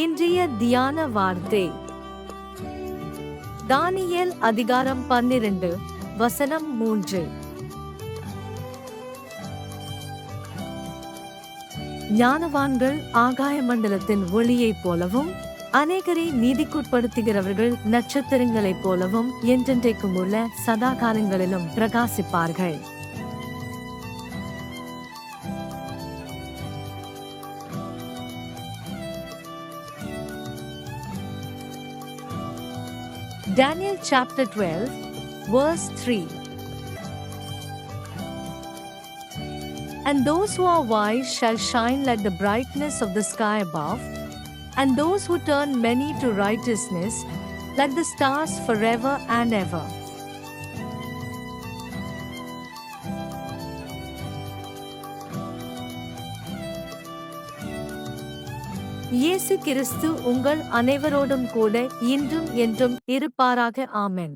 இன்றைய தியான வார்த்தை தானியேல் அதிகாரம் 12 வசனம் 3. ஞானவான்கள் ஆகாய மண்டலத்தின் ஒளியைப் போலவும் அநேகரை நீதிக்குட்படுத்துகிறவர்கள் நட்சத்திரங்களைப் போலவும் என்றென்றைக்கும் உள்ள சதாகாலங்களிலும் பிரகாசிப்பார்கள். Daniel chapter 12, verse 3. And those who are wise shall shine like the brightness of the sky above, and those who turn many to righteousness like the stars forever and ever. இயேசு கிறிஸ்து உங்கள் அனைவரோடும் கூட இன்றும் என்றும் இருப்பாராக. ஆமென்.